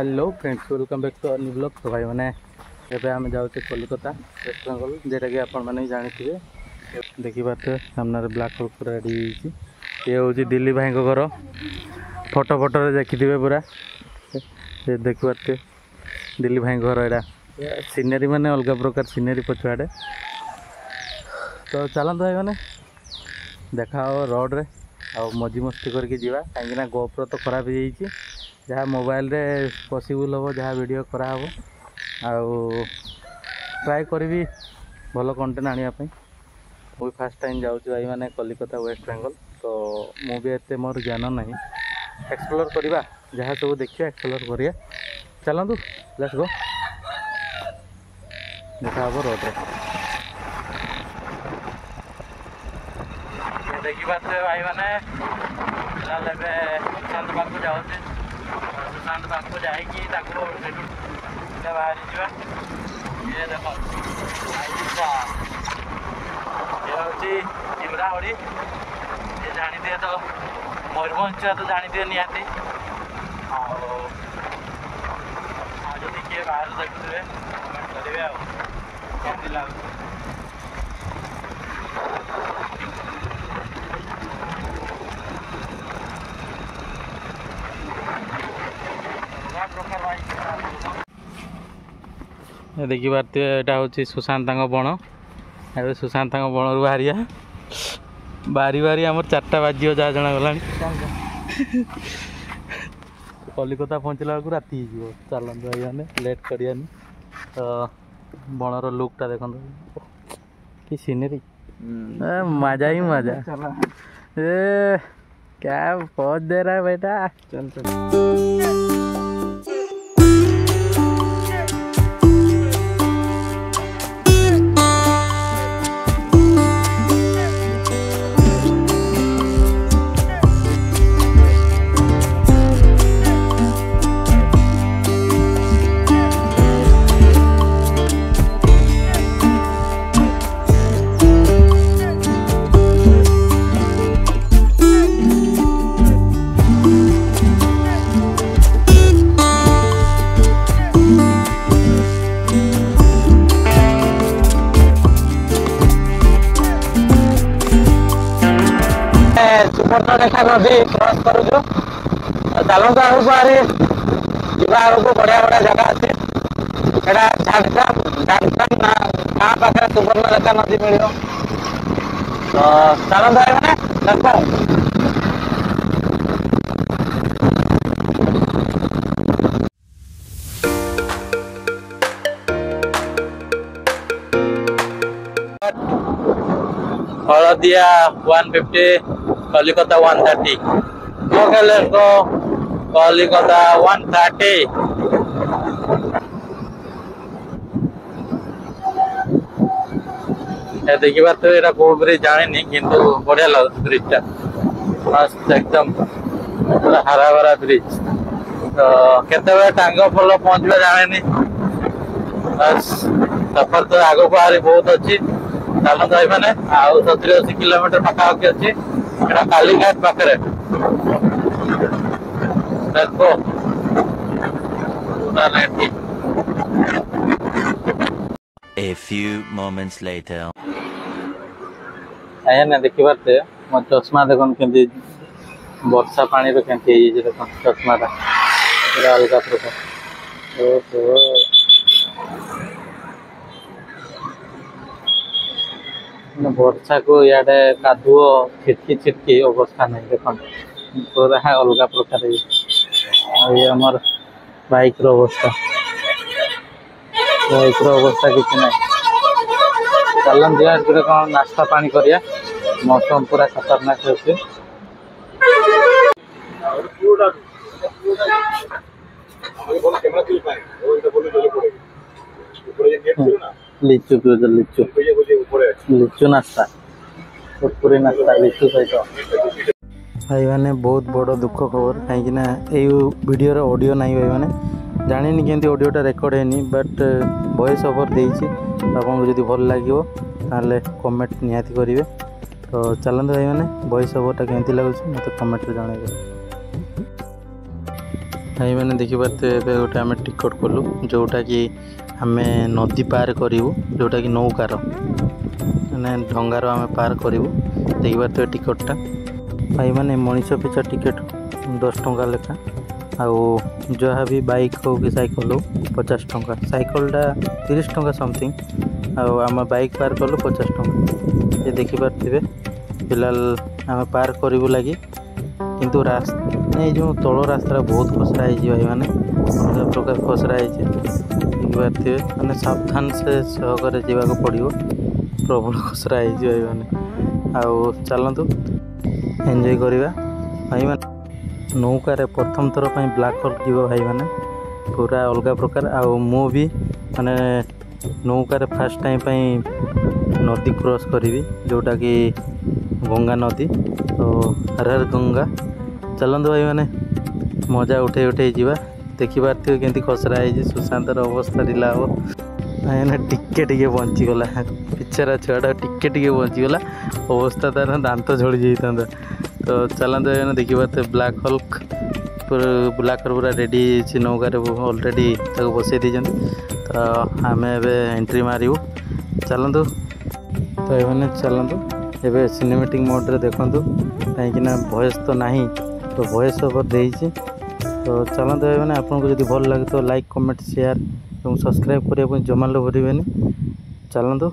Hello friends, welcome back to our new blog. तो भाई मैंने एबे आम जाऊँ कलिकता वेस्ट बेंगल, जेटा कि आपण मैंने जानते देखी पारे सामने ब्लाक होल पूरा रेडी ये हूँ दिल्ली भाई घर। फोटो फोटो देखी थे पूरा देखी पारे दिल्ली भाई घर यहाँ सीनेरी मैंने अलग प्रकार सीनेरी पछुआड़े। तो चलते भाई मैंने देखा रोड रे आ मजी मस्ती करके जीवा कहीं गोप्रो तो खराब हो जाइए जहाँ मोबाइल रे पॉसिबल हम जहाँ वीडियो करा हो ट्राए करी भल कंटेंट आने मुझे फास्ट टाइम जाऊँ भाई मैंने कलिकता वेस्ट बेंगल। तो मुझे एत मोर ज्ञान ना एक्सप्लोर करवा जहाँ सब देखिए एक्सप्लोर करिए। चलतु लेट्स गो देखा हम रोड रे देखी पारे भाई मैंने सुशांत पाक जाऊँ सुशांत पाक जाकि बाहरी जा ये देख ये हूँ चिमराहड़ी ये जानी दिए तो मयूरभंज तो जानी दिए निहाती आदि किए बाहर देखुए कमेंट करेंगे आमती लगे। देखी पारे यहाँ हूँ सुशांत बण ए सुशांत बण रू बाहरिया बारी बारी आम 4टा बाजी जहाँ जना गला कलिकता पहुँचला बेलू राति हो चलते भाई मैंने लेट करानी। तो बणर लुकटा देखो कि सीनरी मजा ही मजा ए क्या पहुँच दे रहा है बेटा। चल चल सुपर्णा रेखा नदी क्रॉस करूँ चलता आगे बाहरी जा आगे बढ़िया बढ़िया जगह अच्छे झारग्राम गाँ पाखे सुपर्णा रेखा नदी मिल। तो चलता है मैंने हलदिया 150 कलिकता 130 को कलिकता 130 देखी बार तो यहाँ कौ ब्रिज जानी किंतु बढ़िया लगे ब्रिज मस्त एकदम पूरा हरा भरा ब्रिज। तो केते टांग फल पहुँचवा जाने बस सफर तो आग बाहरी बहुत अच्छी चलते भाई मैंने आउ 70-80 किलोमीटर पाखापाखि अच्छी कालीघाट पाखे देखो A few moments later ना देखी पारे मो चश्मा देख के वर्षा पानी के देख चश्माटा पूरा अलग प्रकार वर्षा को इे कादुओ छिटकी छिटकी अवस्था नहीं देख पूरा अलग प्रकार ये आमर बाइक अवस्था किसी ना चलन दिया कौन नाश्ता पानी करिया मौसम पूरा खतरनाक अच्छे। लिचु पिज लिचु लिचु नाश्ता कुरकुरी नाश्ता लिचु सहित भाई मैंने बहुत बड़ दुख खबर कहीं वीडियो ऑडियो नहीं भाई मैंने जानी केमती ऑडियोटा रेकर्ड है बट वॉइस ओवर देती आपको जब भल लगे कमेंट निहाती करेंगे। तो चलते भाई मैंने वॉइस ओवरटा केमती लगुच मत कमेंट जनइबे। भाई मैंने देखिपारे ଏବେ ଗୋଟେ ଆମେ ଟିକେଟ୍ କଲୁ ଯେଉଁଟାକି ଆମେ ନଦୀ ପାର କରିବୁ ଯେଉଁଟାକି ନୌକାର ମାନେ ଡଙ୍ଗାର ଆମେ ପାର କରିବୁ। ଦେଖିପାରୁଥିବେ ଟିକେଟ୍ଟା ଭାଇ ମାନେ ମଣିଷ ପିଛା ଟିକେଟ୍ 10 ଟଙ୍କା ଲେଖା ଆଉ ଯାହା ବି ବାଇକ୍ ହଉ କି ସାଇକେଲ ହଉ 50 ଟଙ୍କା ସାଇକେଲଟା 30 ଟଙ୍କା ସମଥିଙ୍ଗ ଆଉ ଆମେ ବାଇକ୍ ପାର କଲୁ 50 ଟଙ୍କା। ଏ ଦେଖିପାରୁଥିବେ ପିଲା ଆମେ ପାର କରିବୁ ଲାଗି କିନ୍ତୁ ଏ ଯେଉଁ ତଳ ରାସ୍ତାଟା ବହୁତ ଖସରା ହେଇଛି ଭାଇ ମାନେ ଅଲଗା ପ୍ରକାର ଖସରା ହେଇଛି ଦେଖିପାରୁଥିବେ ମାନେ ସାବଧାନ ସେ ସହକାରେ ଯିବାକୁ ପଡ଼ିବ ପ୍ରବଳ ଖସରା ହେଇଛି ଭାଇ ମାନେ। ଆଉ ଚାଲନ୍ତୁ ଏନ୍ଜୟ କରିବା ଭାଇ ମାନେ। ନୌକାରେ ପ୍ରଥମ ଥର ପାଇଁ ବ୍ଲାକ୍ ହୋଲ୍ ଯିବ ଭାଇ ମାନେ ପୁରା ଅଲଗା ପ୍ରକାର। ଆଉ ମୁଁ ବି ମାନେ ନୌକାରେ ଫାର୍ଷ୍ଟ ଟାଇମ୍ ପାଇଁ ନଦୀ କ୍ରସ୍ କରିବି ଯେଉଁଟାକି ଗଙ୍ଗା ନଦୀ ତ ହର ହର ଗଙ୍ଗା। ଚାଲନ୍ତୁ ଭାଇ ମାନେ ମଜା ଉଠେଇ ଉଠେଇ ଯିବା। ଦେଖିପାରୁଥିବେ କେମିତି ଖସରା ହେଇଛି ସୁଶାନ୍ତର ଅବସ୍ଥା ଢିଲା ହେବ ଭାଇ ମାନେ ଟିକେ ଟିକେ ବଞ୍ଚିଗଲା ପିଛାରା ଛୁଆଟା ଟିକେ ଟିକେ ବଞ୍ଚିଗଲା ଅବସ୍ଥା ତାର ଦାନ୍ତ ଝଡ଼ି ଯାଇଥାନ୍ତା। ତ ଚାଲନ୍ତୁ ଭାଇ ମାନେ ଦେଖିପାରୁଥିବେ ବ୍ଲାକ୍ ହୋଲ୍ ବ୍ଲାକ୍ ହୋଲ୍ ପୁରା ରେଡ଼ି ହେଇଛି ନୌକାରେ ଅଲରେଡ଼ି ତାକୁ ବସେଇ ଦେଇଛନ୍ତି। ତ ଆମେ ଏବେ ଏଣ୍ଟ୍ରି ମାରିବୁ ଚାଲନ୍ତୁ। ତ ଏମାନେ ଚାଲନ୍ତୁ ଏବେ ସିନେମାଟିକ୍ ମୋଡ଼୍ରେ ଦେଖନ୍ତୁ କାହିଁକିନା ଭଏସ୍ ତ ନାହିଁ ତ ଭଏସ୍ ଓଭର୍ ଦେଇଛି। ତ ଚାଲନ୍ତୁ ମାନେ ଆପଣଙ୍କୁ ଯଦି ଭଲ ଲାଗେ ତ ଲାଇକ୍ କମେଣ୍ଟ ସେୟାର ଏବଂ ସବସ୍କ୍ରାଇବ୍ କରିବା ପାଇଁ ଜମା ଭୁଲିବେନି। ଚାଲନ୍ତୁ।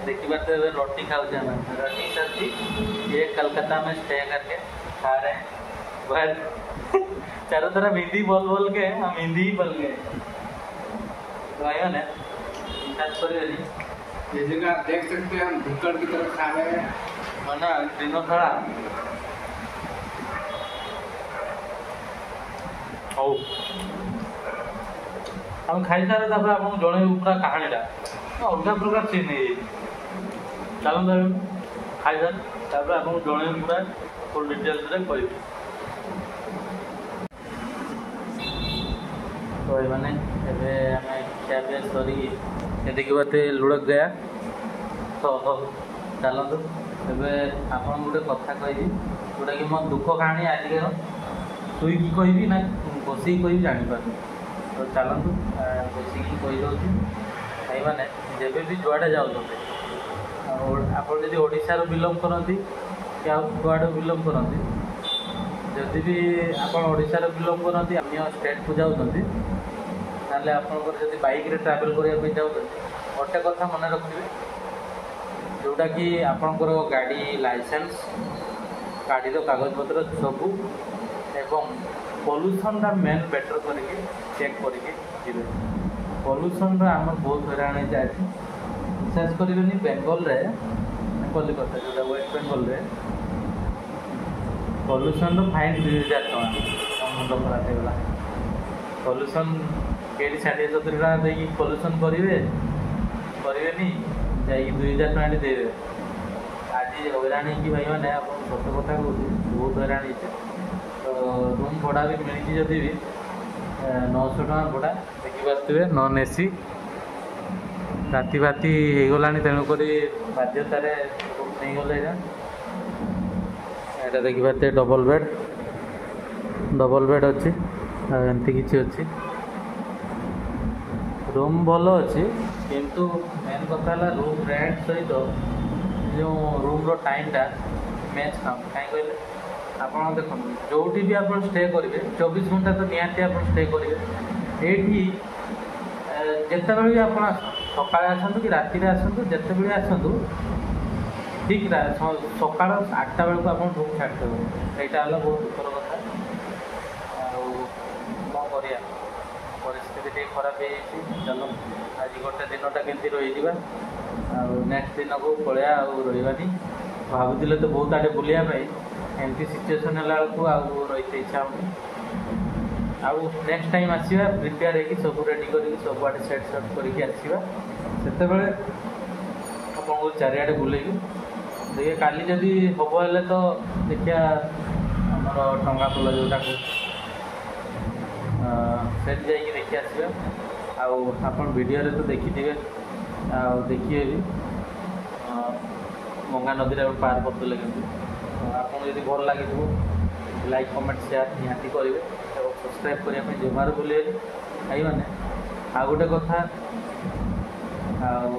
देखिए रोटी खाऊे हमें रोटी सब्जी ये कलकत्ता में स्टे करके खा रहे हैं बस चारों तरफ हिंदी बोल बोल के हम हिंदी ही बोल गए। तो आयो ने जैसे कि आप देख सकते हैं हम ढुक्कड़ की तरफ खा रहे हैं मना तीनों खड़ा हो हम खाई सारे आपको जन पूरा कहानीटा अलग प्रकार सीन है। चलते खाई सारे आपको जन पूरा फुल डिटेल्स कह तो मैंने खिया पिया सरी देखिए लुढ़क गया। तो चलतु एवं आप गोटे कथा कहि जोटा कि मो दुख कहानी आज शुई कहि ना बस कहि जापार। तो चलतु बस कहीदे भाई मैंने जब भी जुआड़े जाऊँ आप ओडिशार बिलंग करती कि कुआड़े बिलंग करती जदि भी आप ओडिशार बिलंग करती अन्य स्टेट को जाऊँगी ताले आपंकर जब बाइक रे ट्रैवल करने चाहते गोटे कथा मन रखिए जोटा कि आपंकर गाड़ी लाइसेंस गाड़ी कागजपत्र सबू एवं पॉल्यूशन मेन बेटर करके चेक करके पॉल्यूशन आम बहुत हैरान जाए विश्वास करेंगे बेंगल रे कलिकता जो वेस्ट बेंगल रे पॉल्यूशन फाइन 2000 टका मुंड खराब होगा। पॉल्यूशन कहीं 60-70 टका देकी पॉल्यूशन करेंगे जाइए 2000 टका देवे आज हैरान हो भाई मैंने आप सत कथा कह बहुत हैरान हो। तो रूम भड़ा भी मिली जदि भी 900 टका भड़ा देखिए नॉन एसी राति बाती होगला तेणुक बाध्यतार रूम नहीं गले এটা ଦେଖିପାରୁଥିବେ ଡବଲ ବେଡ୍ ଅଛି ଆଉ ଏମିତି କିଛି ଅଛି। ରୁମ୍ ଭଲ ଅଛି କିନ୍ତୁ ମେନ୍ କଥା ହେଲା ରୁମ୍ ରେଣ୍ଟ ସହିତ ଯେଉଁ ରୁମ୍ର ଟାଇମ୍ଟା ମ୍ୟାଚ୍ ଖାଉନି। କାହିଁ କହିଲେ ଆପଣ ଦେଖନ୍ତୁ ଯେଉଁଠି ବି ଆପଣ ଷ୍ଟେ କରିବେ 24 ଘଣ୍ଟା ତ ନିହାତି ଆପଣ ଷ୍ଟେ କରିବେ। ଏଇଠି ଯେତେବେଳେ ବି ଆପଣ ଆସନ୍ତୁ, ସକାଳେ ଆସନ୍ତୁ କି ରାତିରେ ଆସନ୍ତୁ, ଯେତେବେଳେ ଆସନ୍ତୁ ଠିକ୍ ସକାଳ 8ଟା ବେଳକୁ ଆପଣ ରୁମ୍ ଛାଡ଼ିଦେବେ। ସେଇଟା ହେଲା ବହୁତ ଦୁଃଖର କଥା। ଆଉ କ'ଣ କରିବା, ପରିସ୍ଥିତି ଟିକେ ଖରାପ ହେଇଯାଇଛି। ଚାଲ ଆଜି ଗୋଟେ ଦିନଟା କେମିତି ରହିଯିବା, ଆଉ ନେକ୍ସଟ ଦିନକୁ ପଳେଇବା, ଆଉ ରହିବାନି। ଭାବୁଥିଲେ ତ ବହୁତ ଆଡ଼େ ବୁଲିବା ପାଇଁ, ଏମିତି ସିଚୁଏସନ୍ ହେଲା ବେଳକୁ ଆଉ ରହିତେ ଇଚ୍ଛା ହେଉନି। ଆଉ ନେକ୍ସଟ ଟାଇମ୍ ଆସିବା ପ୍ରିପେୟାର ହେଇକି ସବୁ ରେଡ଼ି କରିକି ସବୁଆଡ଼େ ସେଟ୍ କରିକି ଆସିବା। ସେତେବେଳେ ଆପଣଙ୍କୁ ଚାରିଆଡ଼େ ବୁଲେଇବି। ଦେଖିବା କାଲି ଯଦି ହେବ ହେଲେ ତ ଦେଖିବା ଆମର ଟଙ୍ଗାପୋଲ ଯେଉଁଟାକୁ ସେଠି ଯାଇକି ଦେଖି ଆସିବା। ଆଉ ଆପଣ ଭିଡ଼ିଓରେ ତ ଦେଖିଥିବେ, ଆଉ ଦେଖିବେ ବି ଗଙ୍ଗା ନଦୀରେ ପାର କରିଦେଲେ। କିନ୍ତୁ ଆପଣଙ୍କୁ ଯଦି ଭଲ ଲାଗିଥିବ ଲାଇକ୍ କମେଣ୍ଟ ସେୟାର ନିହାତି କରିବେ ଏବଂ ସବସ୍କ୍ରାଇବ୍ କରିବା ପାଇଁ ଜମାରୁ ଭୁଲିବେନି ଭାଇମାନେ। ଆଉ ଗୋଟେ କଥା, ଆଉ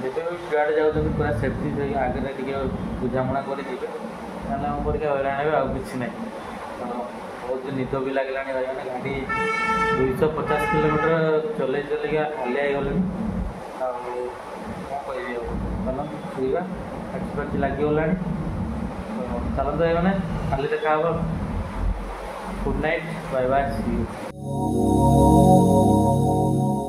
ଯେତେ ବି ଯୁଆଡ଼େ ଯାଉଛନ୍ତି ପୁରା ସେଫ୍ଟି ଆଗରେ ଟିକେ ବୁଝାମଣା କରିଯିବେ, ତାହେଲେ ଆମ ପରିକା ହଇରାଣ ହେବେ, ଆଉ କିଛି ନାହିଁ। ତ ବହୁତ ନିଦ ବି ଲାଗିଲାଣି ଭାଇମାନେ। ଗାଡ଼ି 250 କିଲୋମିଟର ଚଲେଇକା ହାଲିଆ ହେଇଗଲେଣି। ଆଉ କ'ଣ କହିବି, ଆଉ ଚାଲନ୍ତୁ ଶୋଇବା, ପାଟି ଲାଗିଗଲାଣି। ତ ଚାଲନ୍ତୁ ଭାଇମାନେ, କାଲି ଦେଖା ହେବ। Good night, bye bye, see you.